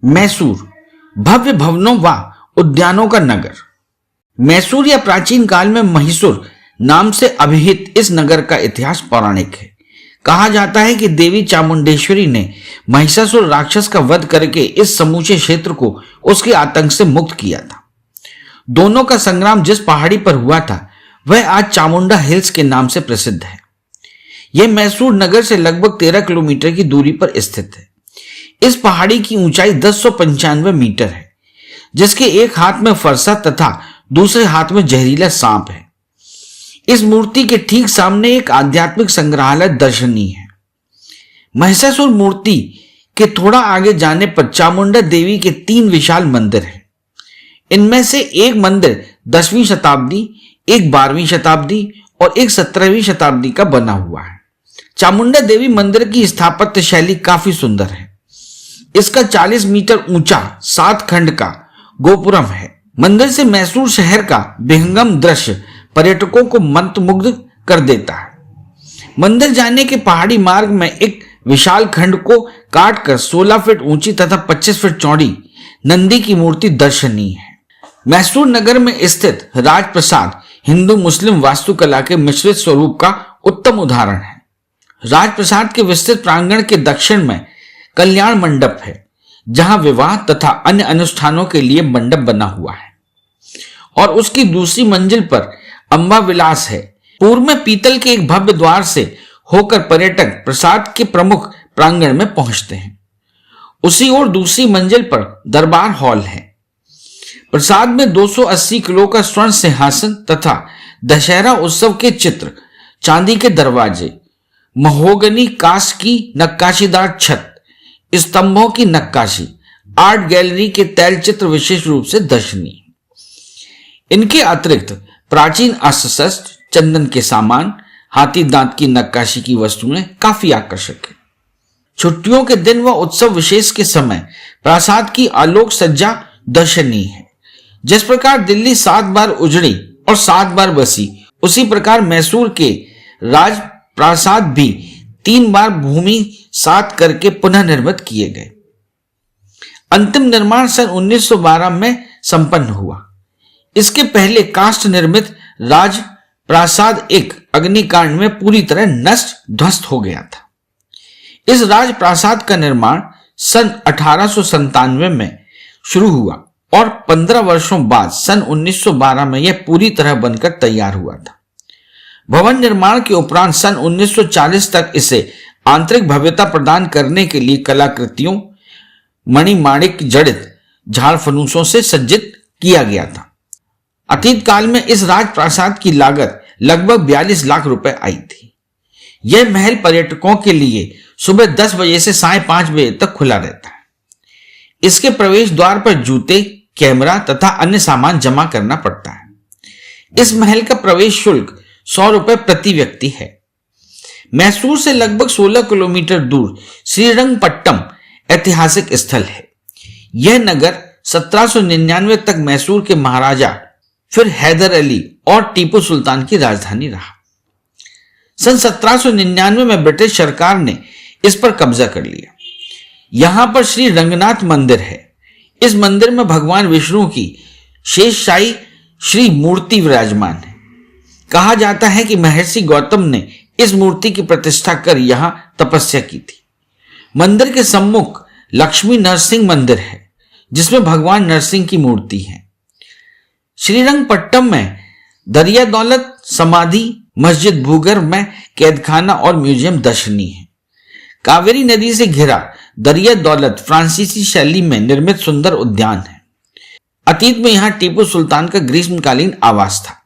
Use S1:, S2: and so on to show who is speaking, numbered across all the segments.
S1: मैसूर भव्य भवनों व उद्यानों का नगर। मैसूर या प्राचीन काल में महिसूर नाम से अभिहित इस नगर का इतिहास पौराणिक है। कहा जाता है कि देवी चामुंडेश्वरी ने महिषासुर राक्षस का वध करके इस समूचे क्षेत्र को उसके आतंक से मुक्त किया था। दोनों का संग्राम जिस पहाड़ी पर हुआ था वह आज चामुंडा हिल्स के नाम से प्रसिद्ध है। यह मैसूर नगर से लगभग 13 किलोमीटर की दूरी पर स्थित है। इस पहाड़ी की ऊंचाई 1095 मीटर है, जिसके एक हाथ में फरसा तथा दूसरे हाथ में जहरीला सांप है। इस मूर्ति के ठीक सामने एक आध्यात्मिक संग्रहालय दर्शनीय है। महिषासुर मूर्ति के थोड़ा आगे जाने पर चामुंडा देवी के 3 विशाल मंदिर हैं। इनमें से एक मंदिर 10वीं शताब्दी, एक 12वीं शताब्दी और एक 17वीं शताब्दी का बना हुआ है। चामुंडा देवी मंदिर की स्थापत्य शैली काफी सुंदर है। इसका 40 मीटर ऊंचा 7 खंड का गोपुरम है। मंदिर से मैसूर शहर का विहंगम दृश्य पर्यटकों को मंत्रमुग्ध कर देता है। मंदिर जाने के पहाड़ी मार्ग में एक विशाल खंड को काटकर 16 फीट ऊंची तथा 25 फीट चौड़ी नंदी की मूर्ति दर्शनीय है। मैसूर नगर में स्थित राजप्रसाद हिंदू मुस्लिम वास्तुकला के मिश्रित स्वरूप का उत्तम उदाहरण है। राजप्रसाद के विस्तृत प्रांगण के दक्षिण में कल्याण मंडप है, जहां विवाह तथा अन्य अनुष्ठानों के लिए मंडप बना हुआ है, और उसकी दूसरी मंजिल पर अंबा विलास है। पूर्व में पीतल के एक भव्य द्वार से होकर पर्यटक प्रसाद के प्रमुख प्रांगण में पहुंचते हैं। उसी ओर दूसरी मंजिल पर दरबार हॉल है। प्रसाद में 280 किलो का स्वर्ण सिंहासन तथा दशहरा उत्सव के चित्र, चांदी के दरवाजे, महोगनी कांच की नक्काशीदार छत, स्तंभों की नक्काशी, आर्ट गैलरी के तैल चित्र विशेष रूप से दर्शनीय। इनके अतिरिक्त प्राचीन अस्त्र-शस्त्र, चंदन के सामान, हाथी दांत की नक्काशी की वस्तुएं काफी आकर्षक है। छुट्टियों के दिन व उत्सव विशेष के समय प्रासाद की आलोक सज्जा दर्शनीय है। जिस प्रकार दिल्ली 7 बार उजड़ी और 7 बार बसी, उसी प्रकार मैसूर के राज प्रासाद भी 3 बार भूमि सात करके पुनः निर्मित किए गए। अंतिम निर्माण सन 1912 में संपन्न हुआ। इसके पहले काष्ठ निर्मित राज प्रासाद एक अग्निकांड में पूरी तरह नष्ट ध्वस्त हो गया था। इस राज प्रासाद का निर्माण सन 1897 में शुरू हुआ और 15 वर्षों बाद सन 1912 में यह पूरी तरह बनकर तैयार हुआ था। भवन निर्माण के उपरांत सन 1940 तक इसे आंतरिक भव्यता प्रदान करने के लिए कलाकृतियों, मणिमाणिक जड़ित झाड़ फनूसों से सज्जित किया गया था। अतीत काल में इस राजप्रासाद की लागत लगभग 42 लाख रुपए आई थी। यह महल पर्यटकों के लिए सुबह 10 बजे से 5:30 बजे तक खुला रहता है। इसके प्रवेश द्वार पर जूते, कैमरा तथा अन्य सामान जमा करना पड़ता है। इस महल का प्रवेश शुल्क 100 रुपए प्रति व्यक्ति है। मैसूर से लगभग 16 किलोमीटर दूर श्रीरंगपट्टम ऐतिहासिक स्थल है। यह नगर 1799 तक मैसूर के महाराजा, फिर हैदर अली और टीपू सुल्तान की राजधानी रहा। सन 1799 में ब्रिटिश सरकार ने इस पर कब्जा कर लिया। यहां पर श्री रंगनाथ मंदिर है। इस मंदिर में भगवान विष्णु की शेषशाही श्री मूर्ति विराजमान है। कहा जाता है कि महर्षि गौतम ने इस मूर्ति की प्रतिष्ठा कर यहां तपस्या की थी। मंदिर के सम्मुख लक्ष्मी नरसिंह मंदिर है, जिसमें भगवान नरसिंह की मूर्ति है। श्रीरंगपट्टम में दरिया दौलत समाधि, मस्जिद, भूगर्भ में कैदखाना और म्यूजियम दर्शनीय है। कावेरी नदी से घिरा दरिया दौलत फ्रांसीसी शैली में निर्मित सुंदर उद्यान है। अतीत में यहां टीपू सुल्तान का ग्रीष्मकालीन आवास था।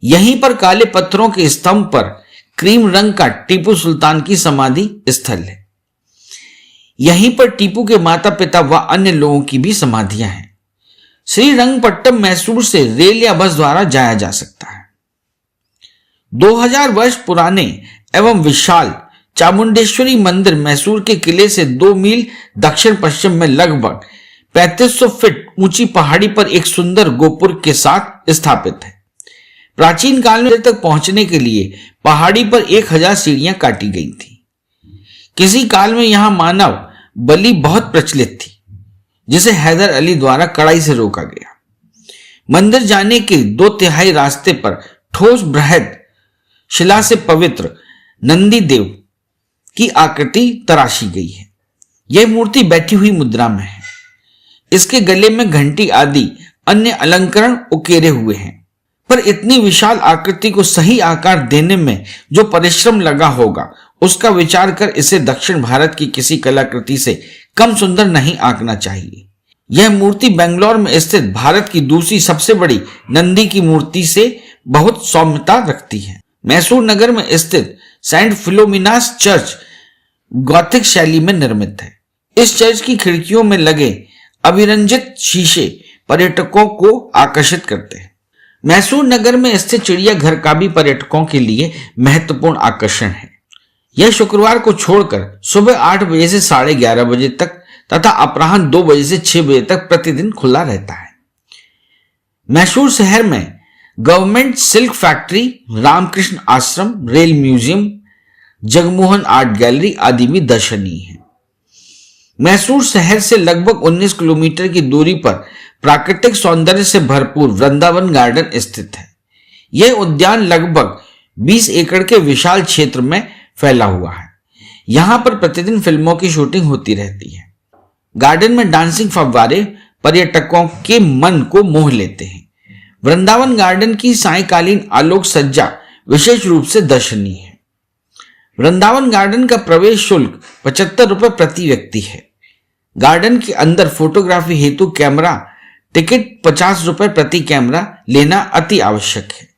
S1: यहीं पर काले पत्थरों के स्तंभ पर क्रीम रंग का टीपू सुल्तान की समाधि स्थल है। यहीं पर टीपू के माता पिता व अन्य लोगों की भी समाधियां हैं। श्रीरंगपट्टम मैसूर से रेल या बस द्वारा जाया जा सकता है। 2000 वर्ष पुराने एवं विशाल चामुंडेश्वरी मंदिर मैसूर के किले से 2 मील दक्षिण पश्चिम में लगभग 3500 फीट ऊंची पहाड़ी पर एक सुंदर गोपुर के साथ स्थापित है। प्राचीन काल में तक पहुंचने के लिए पहाड़ी पर 1000 सीढ़ियां काटी गई थी। किसी काल में यहां मानव बलि बहुत प्रचलित थी। जिसे हैदर अली द्वारा कड़ाई से रोका गया। मंदिर जाने के 2/3 रास्ते पर ठोस बृहद शिला से पवित्र नंदी देव की आकृति तराशी गई है। यह मूर्ति बैठी हुई मुद्रा में है। इसके गले में घंटी आदि अन्य अलंकरण उकेरे हुए हैं, पर इतनी विशाल आकृति को सही आकार देने में जो परिश्रम लगा होगा उसका विचार कर इसे दक्षिण भारत की किसी कलाकृति से कम सुंदर नहीं आंकना चाहिए। यह मूर्ति बेंगलोर में स्थित भारत की दूसरी सबसे बड़ी नंदी की मूर्ति से बहुत सौम्यता रखती है। मैसूर नगर में स्थित सेंट फिलोमिनास चर्च गॉथिक शैली में निर्मित है। इस चर्च की खिड़कियों में लगे अभिरंजित शीशे पर्यटकों को आकर्षित करते हैं। मैसूर नगर में स्थित चिड़ियाघर का भी पर्यटकों के लिए महत्वपूर्ण आकर्षण है। यह शुक्रवार को छोड़कर सुबह 8 बजे से 11:30 बजे तक तथा अपराह्न 2 बजे से 6 बजे तक प्रतिदिन खुला रहता है। मैसूर शहर में गवर्नमेंट सिल्क फैक्ट्री, रामकृष्ण आश्रम, rail museum, Jagmohan art gallery आदि भी दर्शनीय है। मैसूर शहर से लगभग 19 किलोमीटर की दूरी पर प्राकृतिक सौंदर्य से भरपूर वृंदावन गार्डन स्थित है। यह उद्यान लगभग 20 एकड़ के विशाल क्षेत्र में फैला हुआ है। यहां पर प्रतिदिन फिल्मों की शूटिंग होती रहती है। गार्डन में डांसिंग फव्वारे पर्यटकों के मन को मोह लेते हैं। वृंदावन गार्डन की सायंकालीन आलोक सज्जा विशेष रूप से दर्शनीय है। वृंदावन गार्डन का प्रवेश शुल्क 75 रुपए प्रति व्यक्ति है। गार्डन के अंदर फोटोग्राफी हेतु कैमरा टिकट 50 रुपए प्रति कैमरा लेना अति आवश्यक है।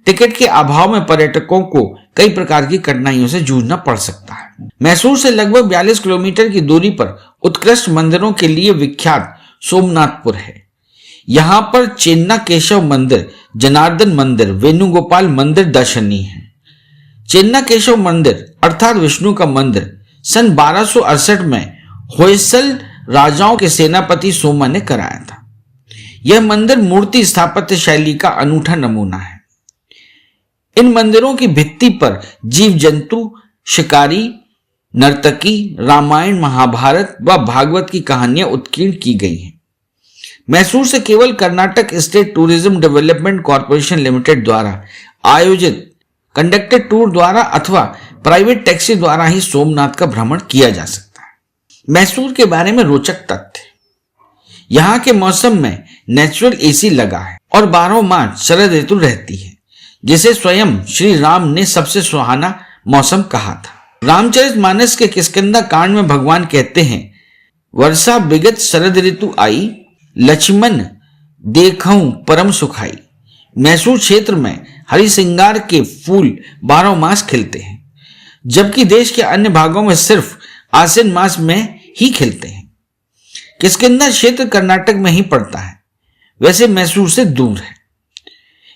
S1: टिकट के अभाव में पर्यटकों को कई प्रकार की कठिनाइयों से जूझना पड़ सकता है। मैसूर से लगभग 42 किलोमीटर की दूरी पर उत्कृष्ट मंदिरों के लिए विख्यात सोमनाथपुर है। यहाँ पर चेन्ना केशव मंदिर, जनार्दन मंदिर, वेणुगोपाल मंदिर दर्शनीय है। चेन्ना केशव मंदिर अर्थात विष्णु का मंदिर सन 1268 में होयसल राजाओं के सेनापति सोमा ने कराया था। यह मंदिर मूर्ति स्थापत्य शैली का अनूठा नमूना है। इन मंदिरों की भित्ति पर जीव जंतु, शिकारी, नर्तकी, रामायण, महाभारत व भागवत की कहानियां उत्कीर्ण की गई हैं। मैसूर से केवल Karnataka state tourism development corporation limited द्वारा आयोजित कंडक्टेड टूर द्वारा अथवा प्राइवेट टैक्सी द्वारा ही सोमनाथ का भ्रमण किया जा सकता है। मैसूर के बारे में रोचक तथ्य, यहाँ के मौसम में नेचुरल एसी लगा है और 12 मास शरद ऋतु रहती है, जिसे स्वयं श्री राम ने सबसे सुहाना मौसम कहा था। रामचरितमानस के किष्किंधा कांड में भगवान कहते हैं, वर्षा विगत शरद ऋतु आई, लक्ष्मण देखऊं परम सुखाई। मैसूर क्षेत्र में हरि सिंगार के फूल 12 मास खिलते हैं, जबकि देश के अन्य भागों में सिर्फ आश्विन मास में ही खिलते हैं। किष्किंधा क्षेत्र कर्नाटक में ही पड़ता है, वैसे मैसूर से दूर है।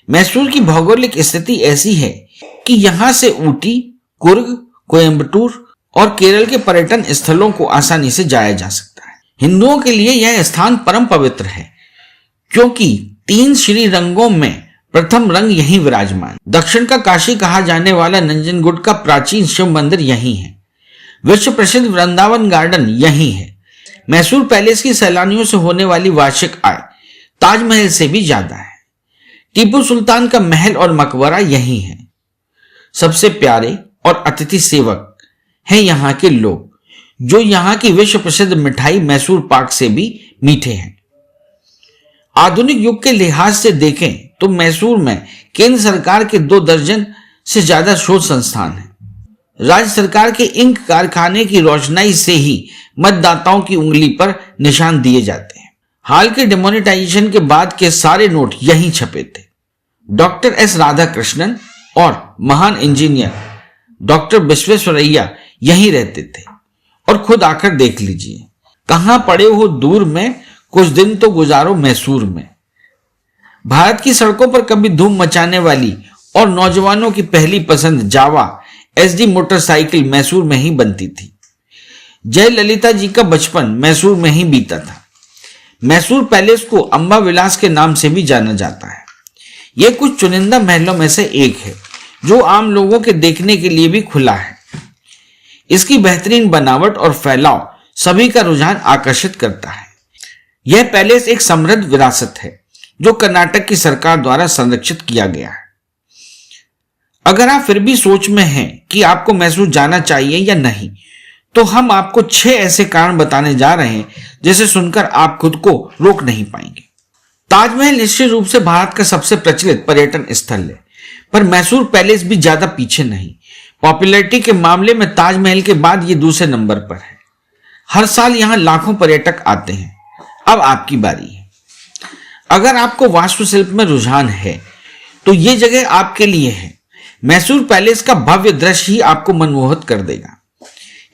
S1: मैसूर की भौगोलिक स्थिति ऐसी है कि यहां से ऊटी, कुर्ग, कोयम्बटूर और केरल के पर्यटन स्थलों को आसानी से जाया जा सकता है। हिंदुओं के लिए यह स्थान परम पवित्र है, क्योंकि 3 श्री रंगों में प्रथम रंग यहीं विराजमान। दक्षिण का काशी कहा जाने वाला नंजनगुड का प्राचीन शिव मंदिर यहीं है। विश्व प्रसिद्ध वृंदावन गार्डन यहीं है। मैसूर पैलेस की सैलानियों से होने वाली वार्षिक आय ताजमहल से भी ज्यादा है। टीपू सुल्तान का महल और मकबरा यहीं है। सबसे प्यारे और अतिथि सेवक हैं यहाँ के लोग, जो यहाँ की विश्व प्रसिद्ध मिठाई मैसूर पाक से भी मीठे हैं। आधुनिक युग के लिहाज से देखें तो मैसूर में केंद्र सरकार के 2 दर्जन से ज्यादा शोध संस्थान हैं। राज्य सरकार के इंक कारखाने की रोशनाई से ही मतदाताओं की उंगली पर निशान दिए जाते हैं। हाल के डिमोनेटाइजेशन के बाद के सारे नोट यहीं छपे थे। डॉक्टर एस राधाकृष्णन और महान इंजीनियर डॉक्टर विश्वेश्वरैया यहीं रहते थे। और खुद आकर देख लीजिए, कहां पड़े हो दूर में, कुछ दिन तो गुजारो मैसूर में। भारत की सड़कों पर कभी धूम मचाने वाली और नौजवानों की पहली पसंद जावा एसडी मोटरसाइकिल मैसूर में ही बनती थी। जयललिता जी का बचपन मैसूर में ही बीता था। मैसूर पैलेस को अंबा विलास के नाम से भी जाना जाता है। यह कुछ चुनिंदा महलों में से एक है, जो आम लोगों के देखने के लिए भी खुला है। इसकी बेहतरीन बनावट और फैलाव सभी का रुझान आकर्षित करता है। यह पैलेस एक समृद्ध विरासत है जो कर्नाटक की सरकार द्वारा संरक्षित किया गया है। अगर आप फिर भी सोच में हैं कि आपको मैसूर जाना चाहिए या नहीं, तो हम आपको 6 ऐसे कारण बताने जा रहे हैं जिसे सुनकर आप खुद को रोक नहीं पाएंगे। ताजमहल निश्चित रूप से भारत का सबसे प्रचलित पर्यटन स्थल है, पर मैसूर पैलेस भी ज्यादा पीछे नहीं। पॉपुलैरिटी के मामले में ताजमहल के बाद ये दूसरे नंबर पर है। हर साल यहां लाखों पर्यटक आते हैं। अब आपकी बारी है। अगर आपको वास्तुशिल्प में रुझान है तो ये जगह आपके लिए है। मैसूर पैलेस का भव्य दृश्य ही आपको मनमोहित कर देगा।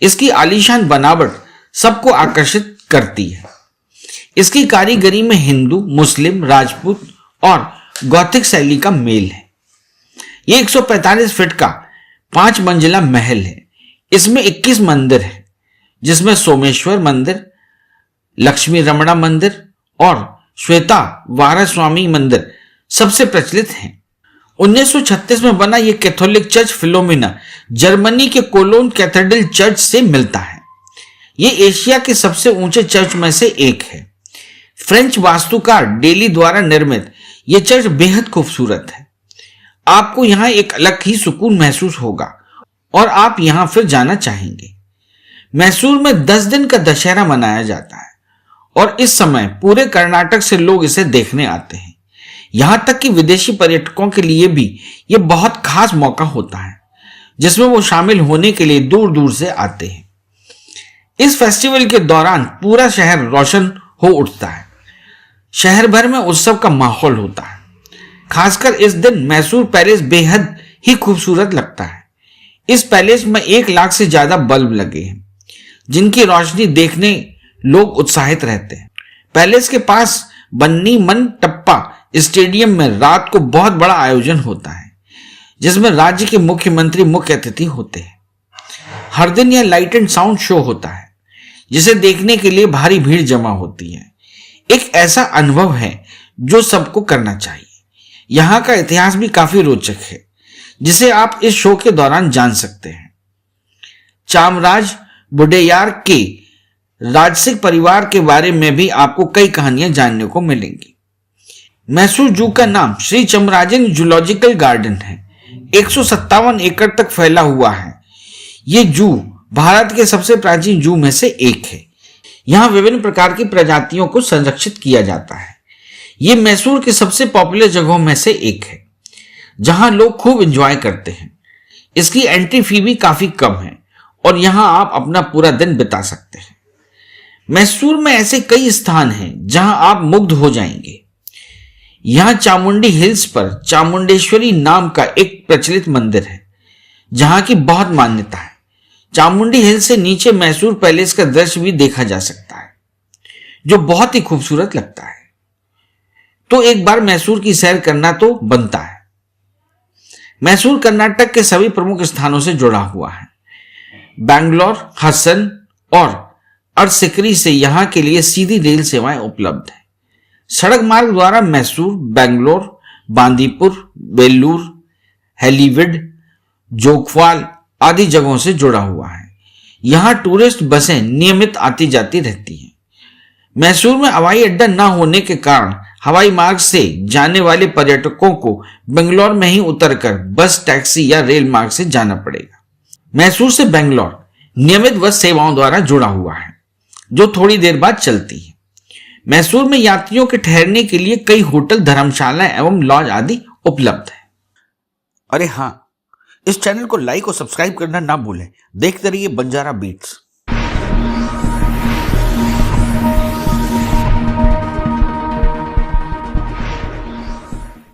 S1: इसकी आलीशान बनावट सबको आकर्षित करती है। इसकी कारीगरी में हिंदू, मुस्लिम, राजपूत और गौथिक शैली का मेल है। यह 145 फीट का 5 मंजिला महल है। इसमें 21 मंदिर है, जिसमें सोमेश्वर मंदिर, लक्ष्मी रमणा मंदिर और श्वेता वारास्वामी मंदिर सबसे प्रचलित हैं। 1936 में बना यह कैथोलिक चर्च फिलोमिना जर्मनी के कोलोन कैथेड्रल चर्च से मिलता है। यह एशिया के सबसे ऊंचे चर्च में से एक है। फ्रेंच वास्तुकार डेली द्वारा निर्मित यह चर्च बेहद खूबसूरत है। आपको यहां एक अलग ही सुकून महसूस होगा और आप यहां फिर जाना चाहेंगे। मैसूर में 10 दिन का दशहरा मनाया जाता है और इस समय पूरे कर्नाटक से लोग इसे देखने आते हैं। यहां तक कि विदेशी पर्यटकों के लिए भी यह बहुत खास मौका होता है, जिसमें वो शामिल होने के लिए दूर दूर से आते हैं। इस फेस्टिवल के दौरान पूरा शहर रोशन हो उठता है। शहर भर में उत्सव का माहौल होता है। खासकर इस दिन मैसूर पैलेस बेहद ही खूबसूरत लगता है। इस पैलेस में 1 लाख से ज्यादा बल्ब लगे हैं, जिनकी रोशनी देखने लोग उत्साहित रहते हैं। पैलेस के पास बन्नी मन टप्पा स्टेडियम में रात को बहुत बड़ा आयोजन होता है, जिसमें राज्य के मुख्यमंत्री मुख्य अतिथि होते हैं। हर दिन यह लाइट एंड साउंड शो होता है, जिसे देखने के लिए भारी भीड़ जमा होती है। एक ऐसा अनुभव है जो सबको करना चाहिए। यहाँ का इतिहास भी काफी रोचक है, जिसे आप इस शो के दौरान जान सकते हैं। चामराज वोडेयार के राजसिक परिवार के बारे में भी आपको कई कहानियां जानने को मिलेंगी। मैसूर जू का नाम श्री चामराजन जूलॉजिकल गार्डन है। 157 एकड़ तक फैला हुआ है। ये जू भारत के सबसे प्राचीन जू में से एक है। यहाँ विभिन्न प्रकार की प्रजातियों को संरक्षित किया जाता है। ये मैसूर के सबसे पॉपुलर जगहों में से एक है, जहां लोग खूब एंजॉय करते हैं। इसकी एंट्री फी भी काफी कम है और यहां आप अपना पूरा दिन बिता सकते हैं। मैसूर में ऐसे कई स्थान हैं जहां आप मुग्ध हो जाएंगे। यहां चामुंडी हिल्स पर चामुंडेश्वरी नाम का एक प्रचलित मंदिर है, जहां की बहुत मान्यता है। चामुंडी हिल से नीचे मैसूर पैलेस का दृश्य भी देखा जा सकता है, जो बहुत ही खूबसूरत लगता है। तो एक बार मैसूर की सैर करना तो बनता है। मैसूर कर्नाटक के सभी प्रमुख स्थानों से जुड़ा हुआ है। बैंगलोर, हसन और अरसिकरी से यहां के लिए सीधी रेल सेवाएं उपलब्ध है। सड़क मार्ग द्वारा मैसूर, बेंगलोर, बांदीपुर, बेल्लूर, हेलीविड, जोगफाल आदि जगहों से जुड़ा हुआ है। यहां टूरिस्ट बसें नियमित आती जाती रहती हैं। मैसूर में हवाई अड्डा न होने के कारण हवाई मार्ग से जाने वाले पर्यटकों को बेंगलोर में ही उतरकर बस, टैक्सी या रेल मार्ग से जाना पड़ेगा। मैसूर से बेंगलोर नियमित बस सेवाओं द्वारा जुड़ा हुआ है, जो थोड़ी देर बाद चलती है। मैसूर में यात्रियों के ठहरने के लिए कई होटल, धर्मशाला एवं लॉज आदि उपलब्ध है। अरे हाँ, इस चैनल को लाइक और सब्सक्राइब करना ना भूलें। देखते रहिए बंजारा बीट्स।